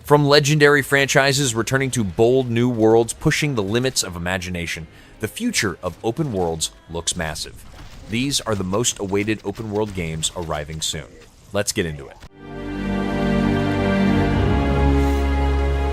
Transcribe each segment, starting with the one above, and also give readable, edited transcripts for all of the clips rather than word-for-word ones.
From legendary franchises returning to bold new worlds pushing the limits of imagination, the future of open worlds looks massive. These are the most awaited open world games arriving soon. Let's get into it.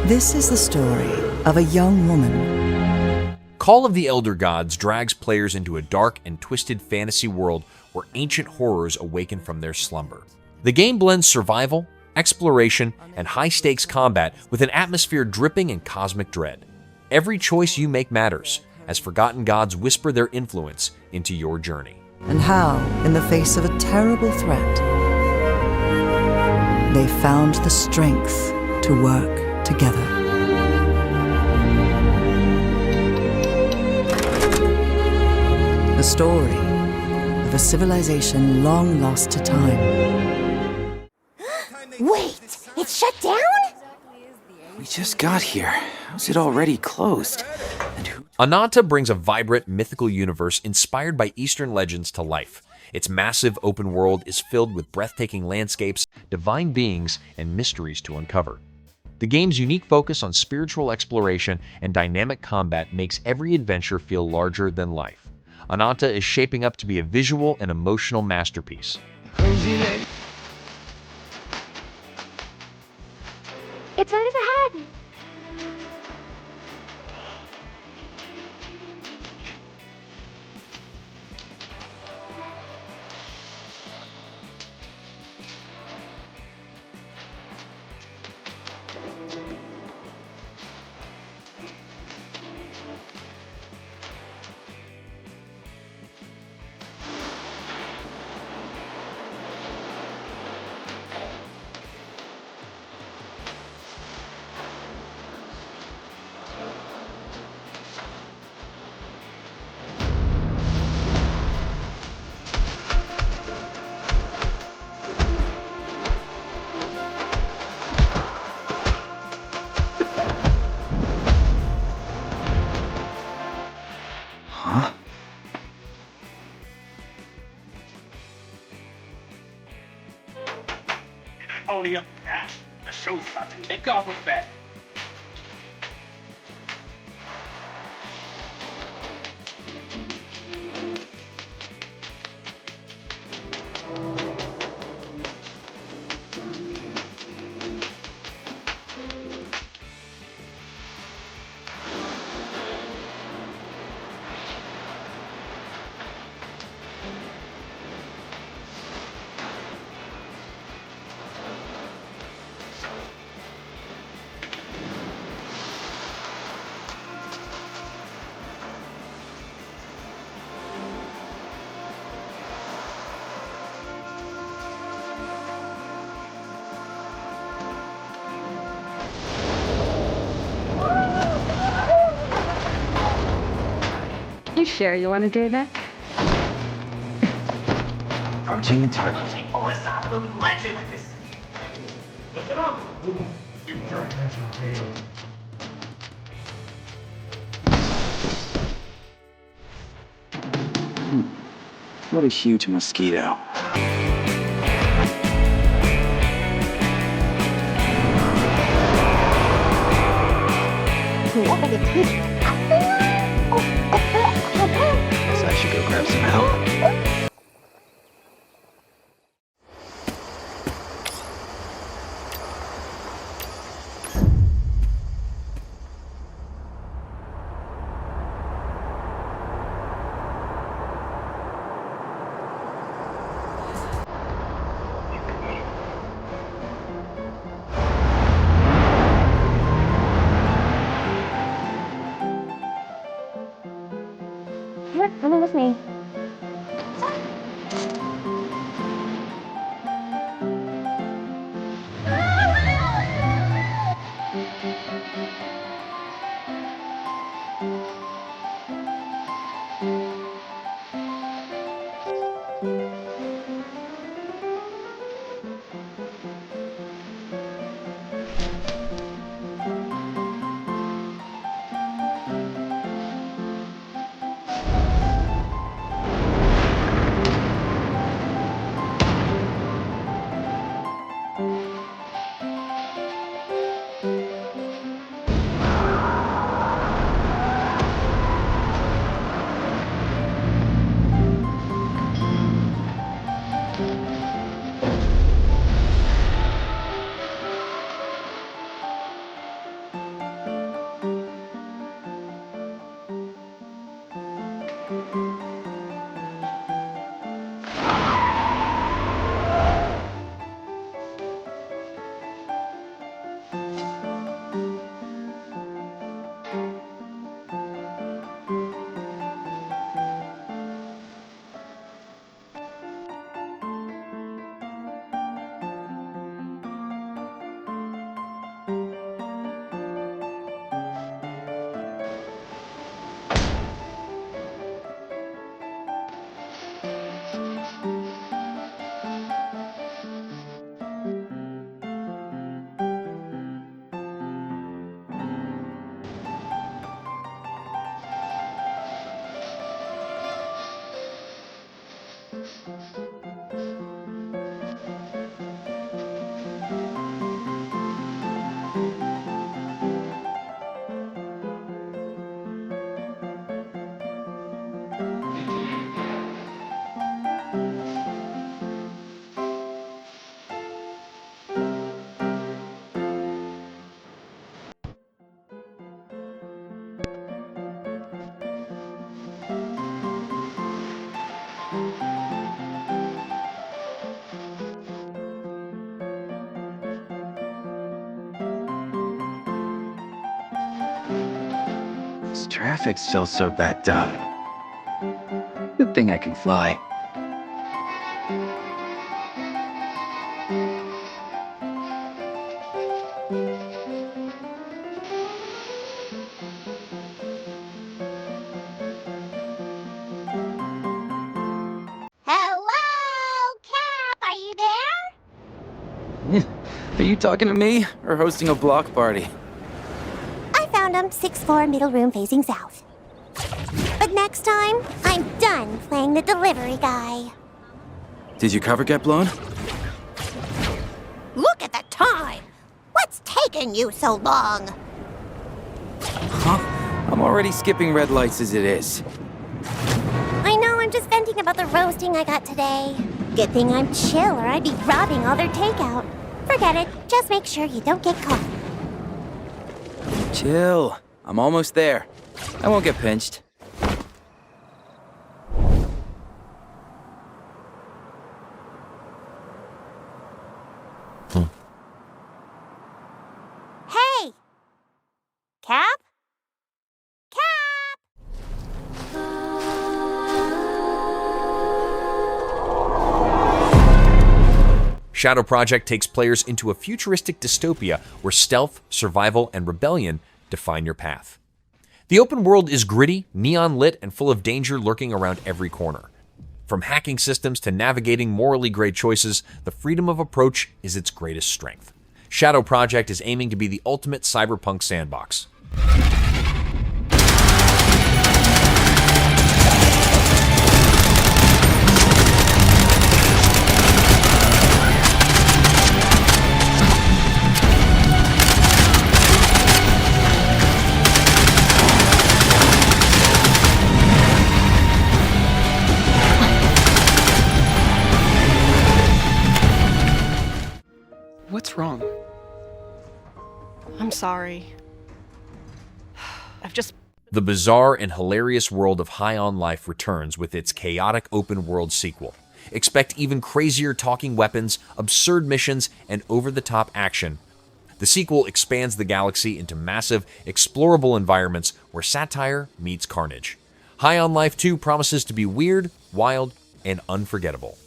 This is the story of a young woman. Call of the Elder Gods drags players into a dark and twisted fantasy world where ancient horrors awaken from their slumber. The game blends survival, exploration, and high-stakes combat with an atmosphere dripping in cosmic dread. Every choice you make matters, as forgotten gods whisper their influence into your journey. And how, in the face of a terrible threat, they found the strength to work together. The story of a civilization long lost to time. Wait, it's shut down? We just got here. How's it already closed? And who... Ananta brings a vibrant, mythical universe inspired by Eastern legends to life. Its massive open world is filled with breathtaking landscapes, divine beings, and mysteries to uncover. The game's unique focus on spiritual exploration and dynamic combat makes every adventure feel larger than life. Ananta is shaping up to be a visual and emotional masterpiece. It's under the head. Only up. The show's about to kick off with that. You sure you want to do that? Approaching the target. Oh, it's not the legend. Look it up. What a huge mosquito. Guess I should go grab some help. this traffic's still so backed up? Good thing I can fly. Hello, Cap, are you there? Are you talking to me or hosting a block party? I found him, 6th floor, middle room facing south. But next time, I'm done playing the delivery guy. Did your cover get blown? Look at the time! What's taking you so long? Huh? I'm already skipping red lights as it is. I know, I'm just venting about the roasting I got today. Good thing I'm chill or I'd be robbing all their takeout. Forget it, just make sure you don't get caught. Chill. I'm almost there. I won't get pinched. Hey! Cap? Cap! Shadow Project takes players into a futuristic dystopia where stealth, survival, and rebellion define your path. The open world is gritty, neon lit, and full of danger lurking around every corner. From hacking systems to navigating morally gray choices, the freedom of approach is its greatest strength. Shadow Project is aiming to be the ultimate cyberpunk sandbox. What's wrong? I'm sorry. The bizarre and hilarious world of High on Life returns with its chaotic open-world sequel. Expect even crazier talking weapons, absurd missions, and over-the-top action. The sequel expands the galaxy into massive, explorable environments where satire meets carnage. High on Life 2 promises to be weird, wild, and unforgettable.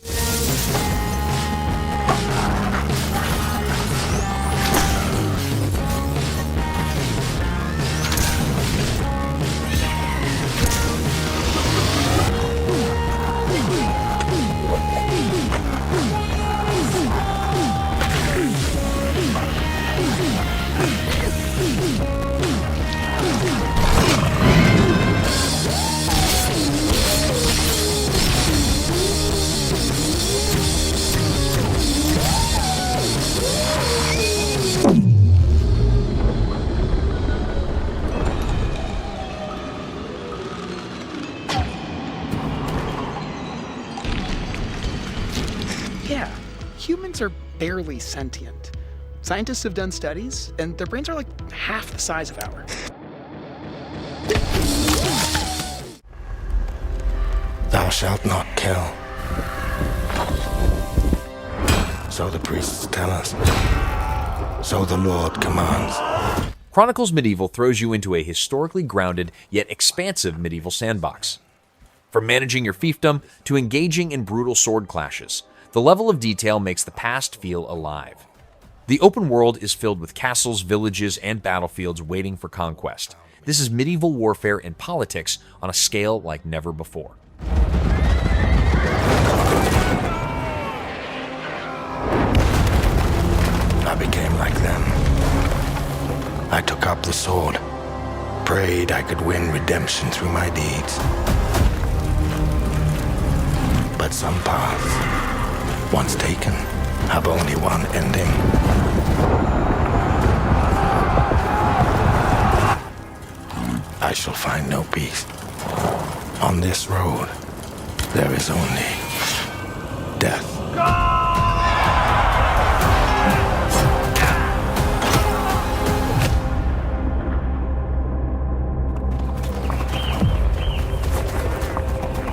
Yeah, humans are barely sentient. Scientists have done studies, and their brains are like half the size of ours. Thou shalt not kill. So the priests tell us. So the Lord commands. Chronicles Medieval throws you into a historically grounded yet expansive medieval sandbox. From managing your fiefdom to engaging in brutal sword clashes, the level of detail makes the past feel alive. The open world is filled with castles, villages, and battlefields waiting for conquest. This is medieval warfare and politics on a scale like never before. I became like them. I took up the sword, prayed I could win redemption through my deeds. But some paths, once taken, have only one ending. I shall find no peace. On this road, there is only death.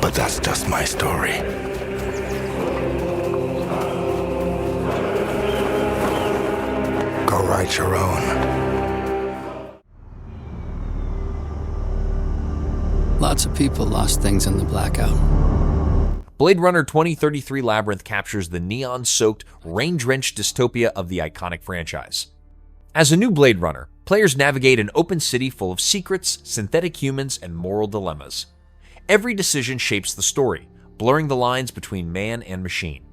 But that's just my story. Go write your own. Lots of people lost things in the blackout. Blade Runner 2033 Labyrinth captures the neon-soaked, rain-drenched dystopia of the iconic franchise. As a new Blade Runner, players navigate an open city full of secrets, synthetic humans, and moral dilemmas. Every decision shapes the story, blurring the lines between man and machine.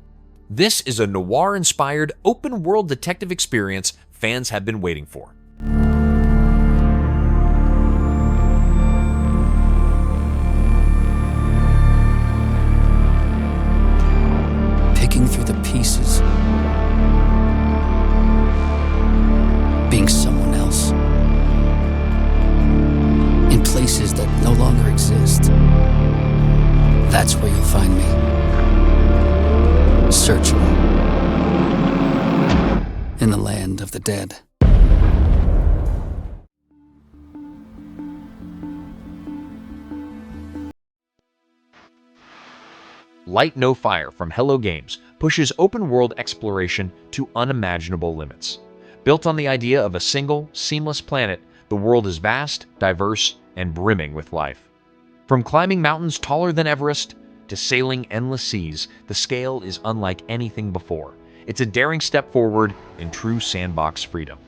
This is a noir-inspired, open-world detective experience fans have been waiting for. Picking through the pieces. Being someone else. In places that no longer exist. That's where you'll find me. Searching. In the land of the dead. Light No Fire from Hello Games pushes open-world exploration to unimaginable limits. Built on the idea of a single, seamless planet, the world is vast, diverse, and brimming with life. From climbing mountains taller than Everest to sailing endless seas, the scale is unlike anything before. It's a daring step forward in true sandbox freedom.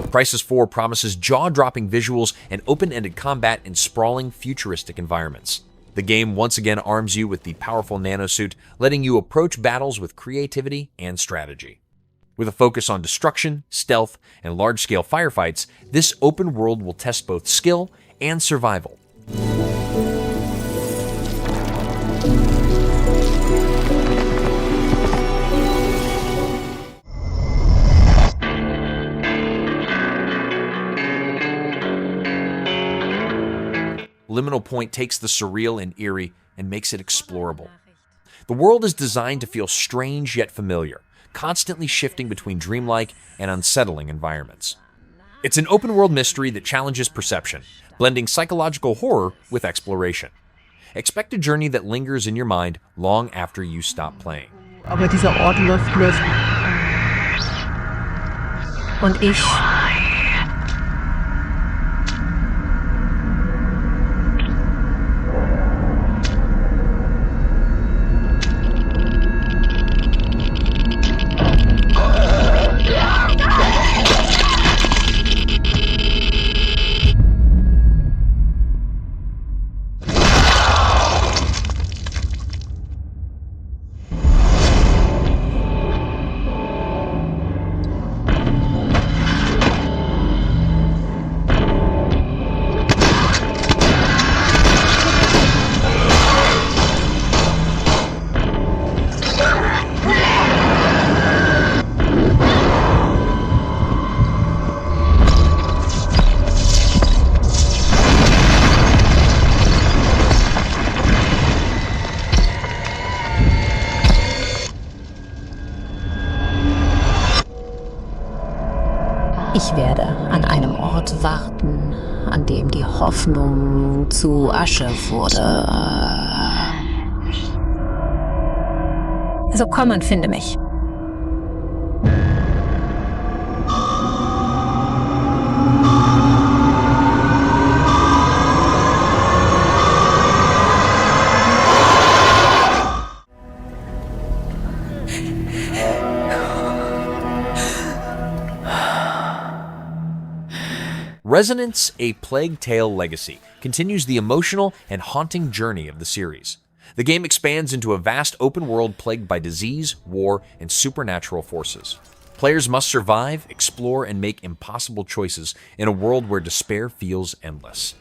Crysis 4 promises jaw-dropping visuals and open-ended combat in sprawling, futuristic environments. The game once again arms you with the powerful nanosuit, letting you approach battles with creativity and strategy. With a focus on destruction, stealth, and large-scale firefights, this open world will test both skill and survival. Liminal Point takes the surreal and eerie and makes it explorable. The world is designed to feel strange yet familiar, constantly shifting between dreamlike and unsettling environments. It's an open-world mystery that challenges perception, blending psychological horror with exploration. Expect a journey that lingers in your mind long after you stop playing. Aber dieser Ort läuft mir. Und ich. Ich werde an einem Ort warten, an dem die Hoffnung zu Asche wurde. Also komm und finde mich. Resonance: A Plague Tale Legacy continues the emotional and haunting journey of the series. The game expands into a vast open world plagued by disease, war, and supernatural forces. Players must survive, explore, and make impossible choices in a world where despair feels endless.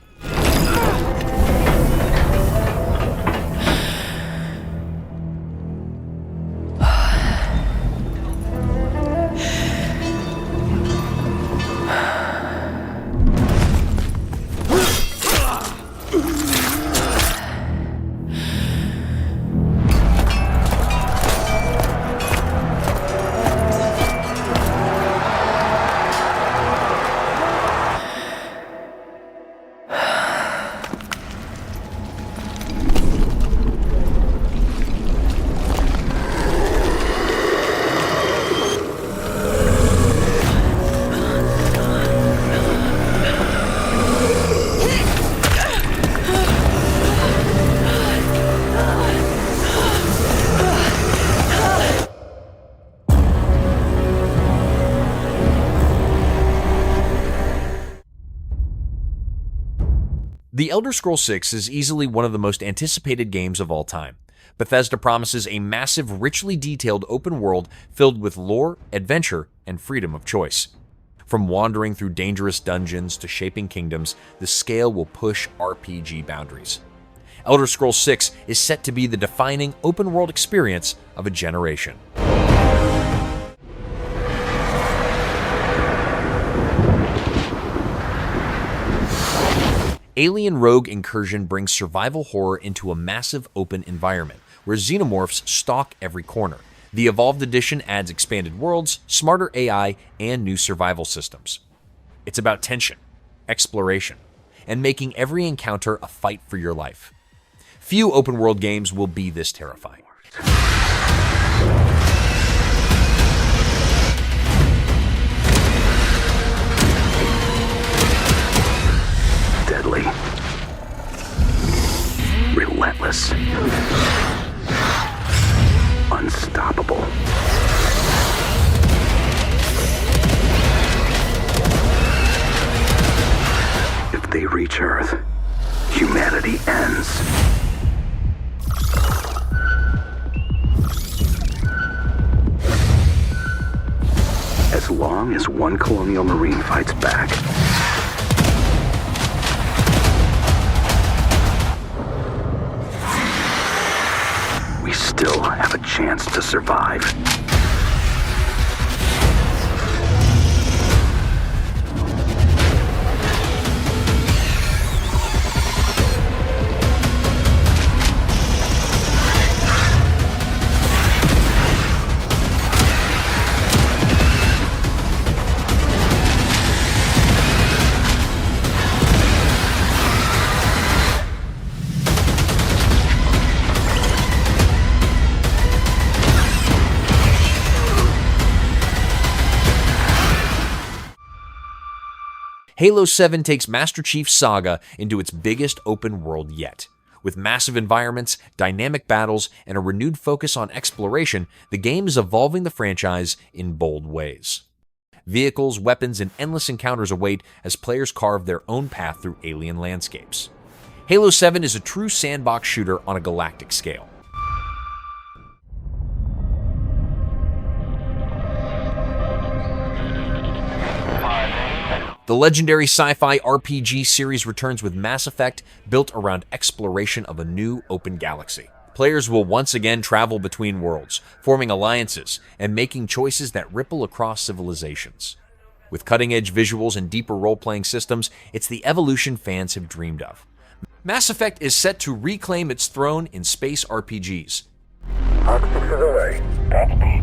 The Elder Scrolls 6 is easily one of the most anticipated games of all time. Bethesda promises a massive, richly detailed open world filled with lore, adventure, and freedom of choice. From wandering through dangerous dungeons to shaping kingdoms, the scale will push RPG boundaries. Elder Scrolls 6 is set to be the defining open-world experience of a generation. Alien Rogue Incursion brings survival horror into a massive open environment, where xenomorphs stalk every corner. The Evolved Edition adds expanded worlds, smarter AI, and new survival systems. It's about tension, exploration, and making every encounter a fight for your life. Few open-world games will be this terrifying. Deadly. Relentless. Unstoppable. If they reach Earth, humanity ends. As long as one colonial marine fights back, we still have a chance to survive. Halo 7 takes Master Chief's saga into its biggest open world yet. With massive environments, dynamic battles, and a renewed focus on exploration, the game is evolving the franchise in bold ways. Vehicles, weapons, and endless encounters await as players carve their own path through alien landscapes. Halo 7 is a true sandbox shooter on a galactic scale. The legendary sci-fi RPG series returns with Mass Effect, built around exploration of a new open galaxy. Players will once again travel between worlds, forming alliances and making choices that ripple across civilizations. With cutting-edge visuals and deeper role-playing systems, it's the evolution fans have dreamed of. Mass Effect is set to reclaim its throne in space RPGs. Hot 6 is away. Godspeed.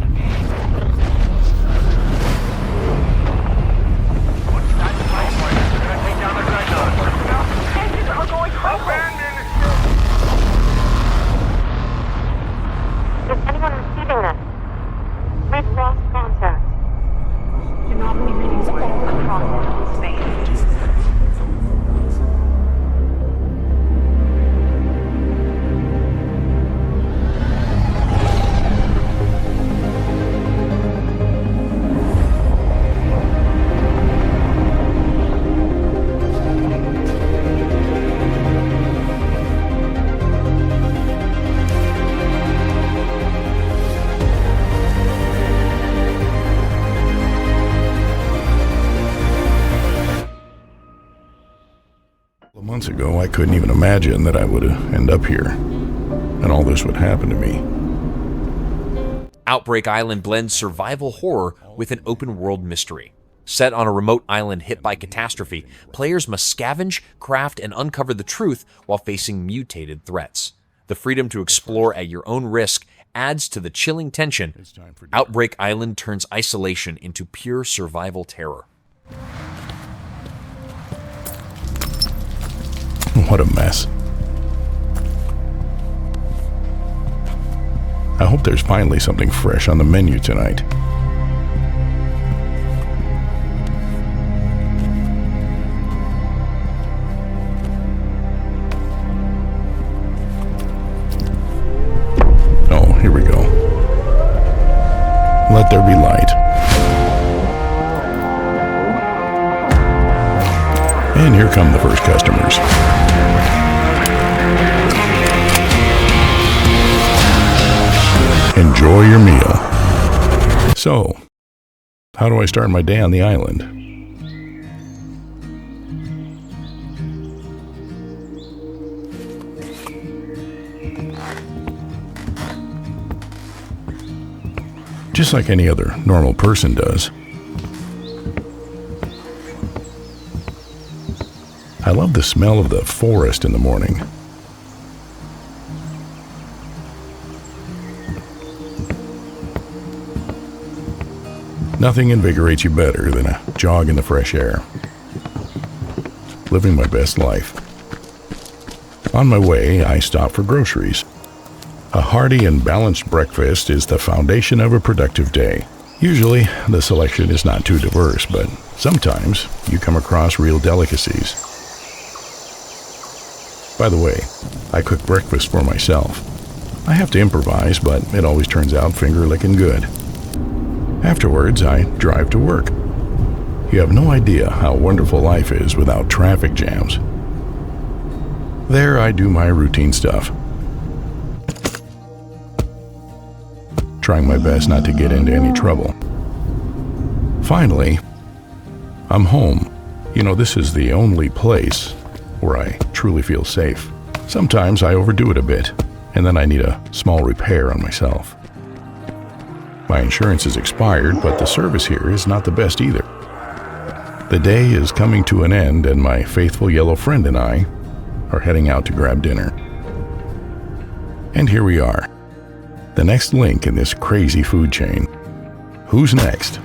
Months ago, I couldn't even imagine that I would end up here, and all this would happen to me. Outbreak Island blends survival horror with an open-world mystery. Set on a remote island hit by catastrophe, players must scavenge, craft, and uncover the truth while facing mutated threats. The freedom to explore at your own risk adds to the chilling tension. Outbreak Island turns isolation into pure survival terror. What a mess. I hope there's finally something fresh on the menu tonight. Oh, here we go. Let there be light. And here come the first customers. Enjoy your meal. So, how do I start my day on the island? Just like any other normal person does. I love the smell of the forest in the morning. Nothing invigorates you better than a jog in the fresh air. Living my best life. On my way, I stop for groceries. A hearty and balanced breakfast is the foundation of a productive day. Usually, the selection is not too diverse, but sometimes you come across real delicacies. By the way, I cook breakfast for myself. I have to improvise, but it always turns out finger-licking good. Afterwards, I drive to work. You have no idea how wonderful life is without traffic jams. There, I do my routine stuff. Trying my best not to get into any trouble. Finally, I'm home. You know, this is the only place where I truly feel safe. Sometimes I overdo it a bit, and then I need a small repair on myself. My insurance is expired, but the service here is not the best either. The day is coming to an end, and my faithful yellow friend and I are heading out to grab dinner. And here we are, the next link in this crazy food chain. Who's next?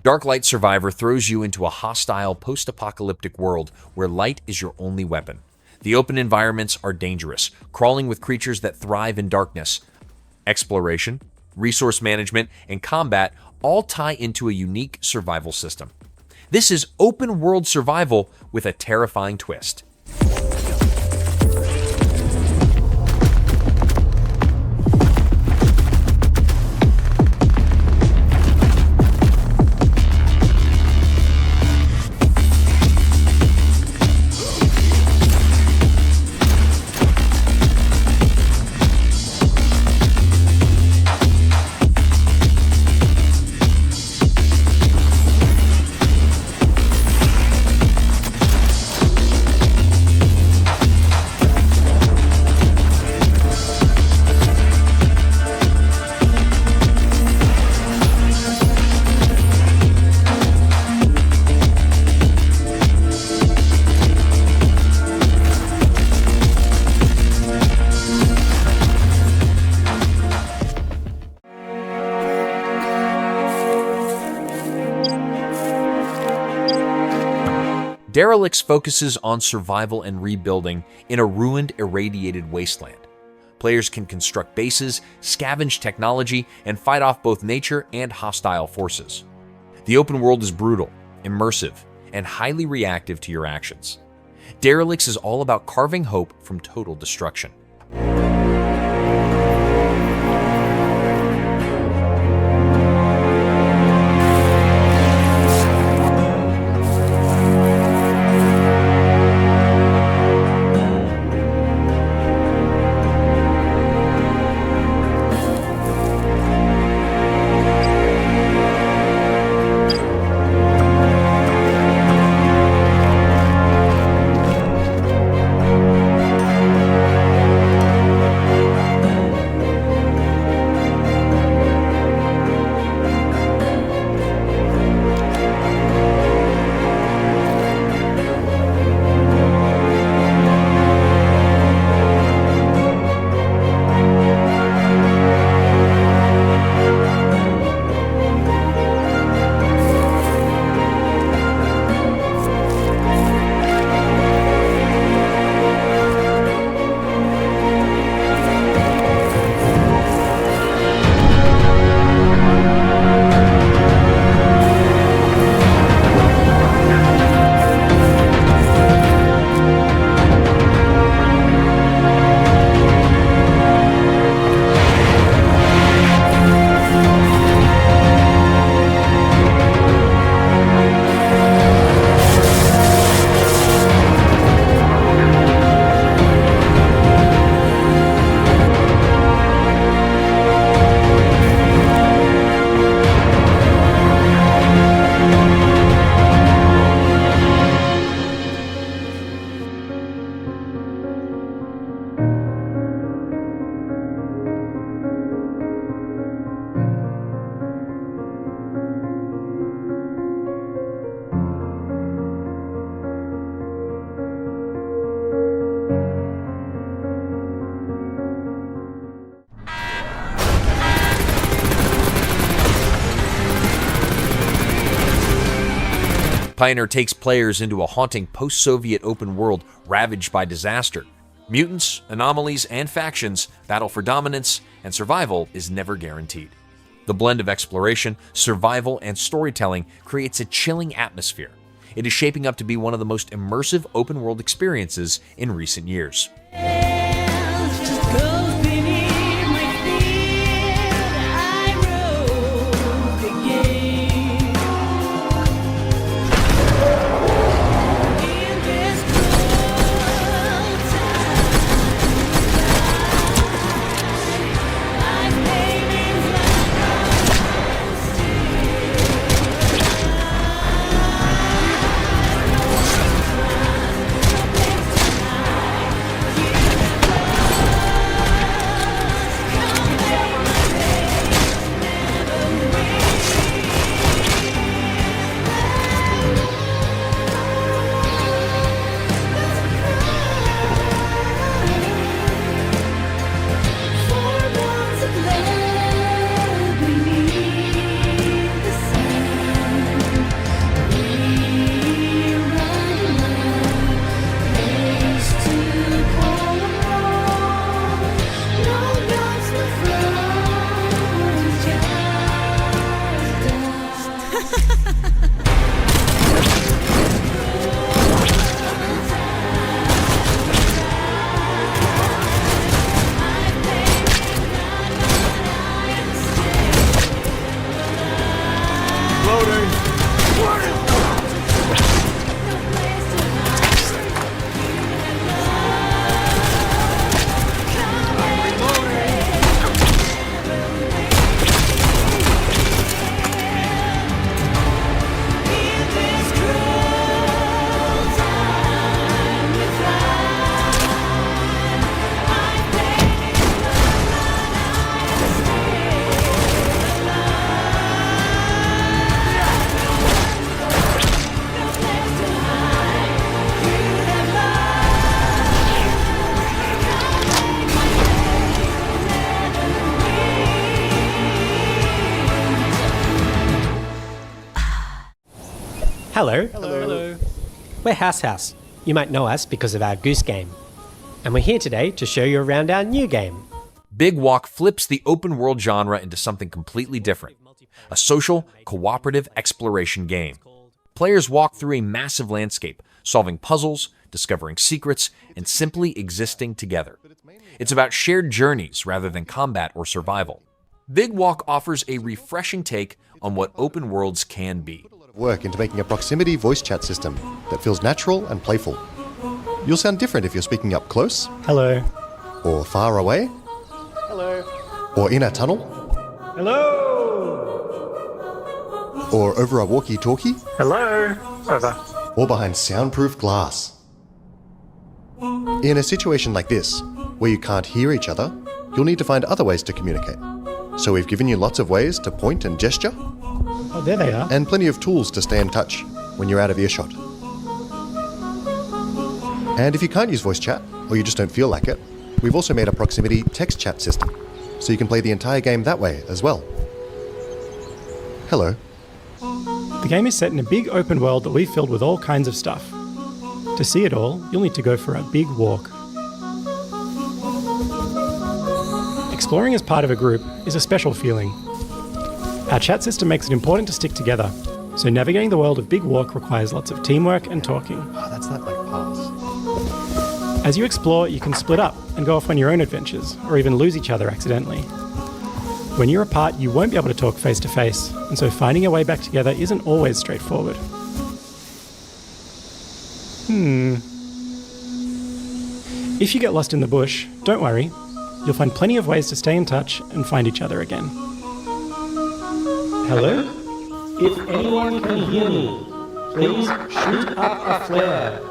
Darklight Survivor throws you into a hostile post-apocalyptic world where light is your only weapon. The open environments are dangerous, crawling with creatures that thrive in darkness. Exploration, resource management, and combat all tie into a unique survival system. This is open-world survival with a terrifying twist. Derelicts focuses on survival and rebuilding in a ruined, irradiated wasteland. Players can construct bases, scavenge technology, and fight off both nature and hostile forces. The open world is brutal, immersive, and highly reactive to your actions. Derelicts is all about carving hope from total destruction. PIONER takes players into a haunting post-Soviet open world ravaged by disaster. Mutants, anomalies, and factions battle for dominance, and survival is never guaranteed. The blend of exploration, survival, and storytelling creates a chilling atmosphere. It is shaping up to be one of the most immersive open-world experiences in recent years. Hello. Hello. We're House. You might know us because of our Goose Game. And we're here today to show you around our new game. Big Walk flips the open world genre into something completely different. A social, cooperative exploration game. Players walk through a massive landscape, solving puzzles, discovering secrets, and simply existing together. It's about shared journeys rather than combat or survival. Big Walk offers a refreshing take on what open worlds can be. Work into making a proximity voice chat system that feels natural and playful. You'll sound different if you're speaking up close. Hello. Or far away. Hello. Or in a tunnel. Hello. Or over a walkie-talkie. Hello. Over. Or behind soundproof glass. In a situation like this, where you can't hear each other, you'll need to find other ways to communicate. So we've given you lots of ways to point and gesture. Oh, there they are. And plenty of tools to stay in touch when you're out of earshot. And if you can't use voice chat, or you just don't feel like it, we've also made a proximity text chat system, so you can play the entire game that way as well. Hello. The game is set in a big open world that we've filled with all kinds of stuff. To see it all, you'll need to go for a big walk. Exploring as part of a group is a special feeling. Our chat system makes it important to stick together, so navigating the world of Big Walk requires lots of teamwork and talking. Oh, that's not like pass. As you explore, you can split up and go off on your own adventures, or even lose each other accidentally. When you're apart, you won't be able to talk face to face, and so finding your way back together isn't always straightforward. If you get lost in the bush, don't worry. You'll find plenty of ways to stay in touch and find each other again. Hello? If anyone can hear me, please shoot up a flare.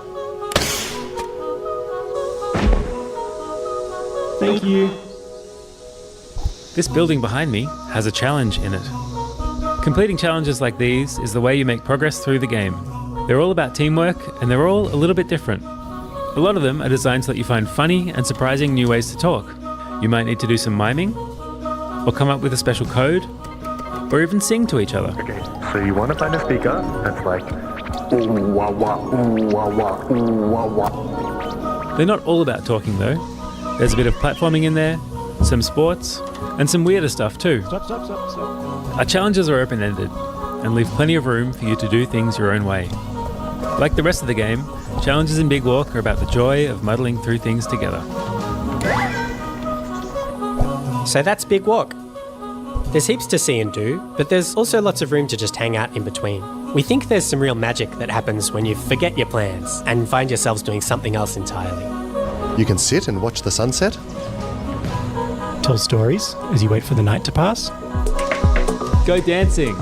Thank you. This building behind me has a challenge in it. Completing challenges like these is the way you make progress through the game. They're all about teamwork, and they're all a little bit different. A lot of them are designed so that you find funny and surprising new ways to talk. You might need to do some miming, or come up with a special code, or even sing to each other. Okay, so you want to find a speaker that's like Ooh wah wah, ooh wah wah, ooh wah wah. They're not all about talking though. There's a bit of platforming in there, some sports, and some weirder stuff too. Stop. Our challenges are open-ended and leave plenty of room for you to do things your own way. Like the rest of the game, challenges in Big Walk are about the joy of muddling through things together. So that's Big Walk. There's heaps to see and do, but there's also lots of room to just hang out in between. We think there's some real magic that happens when you forget your plans and find yourselves doing something else entirely. You can sit and watch the sunset. Tell stories as you wait for the night to pass. Go dancing.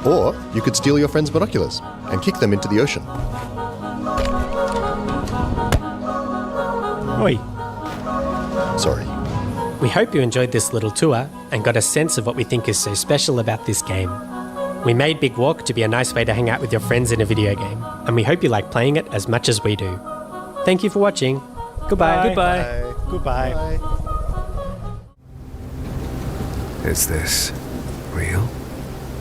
Or you could steal your friend's binoculars and kick them into the ocean. Oi. Sorry. We hope you enjoyed this little tour and got a sense of what we think is so special about this game. We made Big Walk to be a nice way to hang out with your friends in a video game, and we hope you like playing it as much as we do. Thank you for watching. Goodbye. Goodbye. Goodbye. Is this real?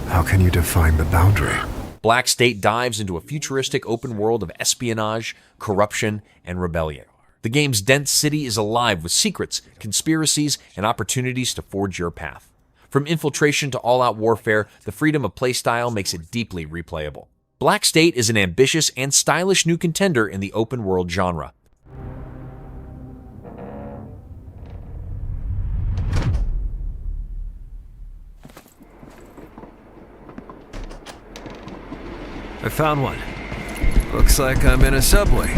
How can you define the boundary? Black State dives into a futuristic open world of espionage, corruption, and rebellion. The game's dense city is alive with secrets, conspiracies, and opportunities to forge your path. From infiltration to all-out warfare, the freedom of playstyle makes it deeply replayable. Black State is an ambitious and stylish new contender in the open world genre. I found one. Looks like I'm in a subway.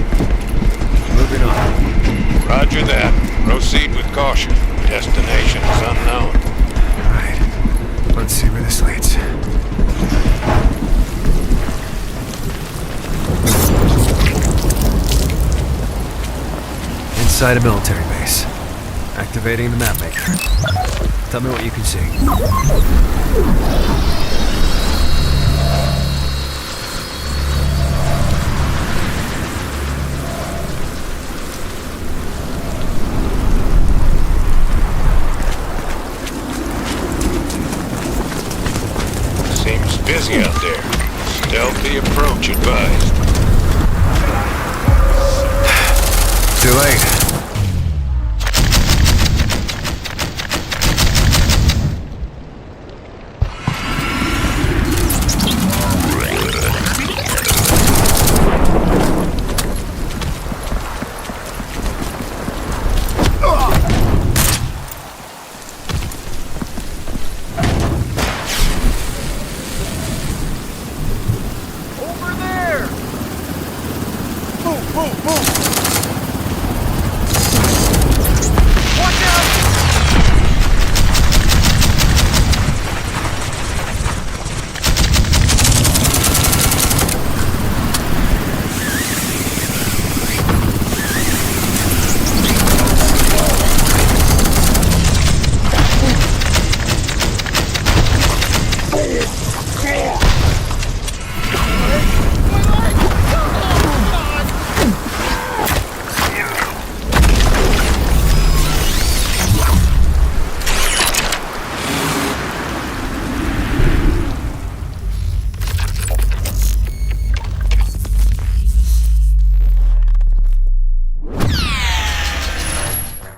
Moving on. Roger that. Proceed with caution. Destination is unknown. Alright. Let's see where this leads. Inside a military base. Activating the map maker. Tell me what you can see. Seems busy out there. Stealthy approach advised. Too late.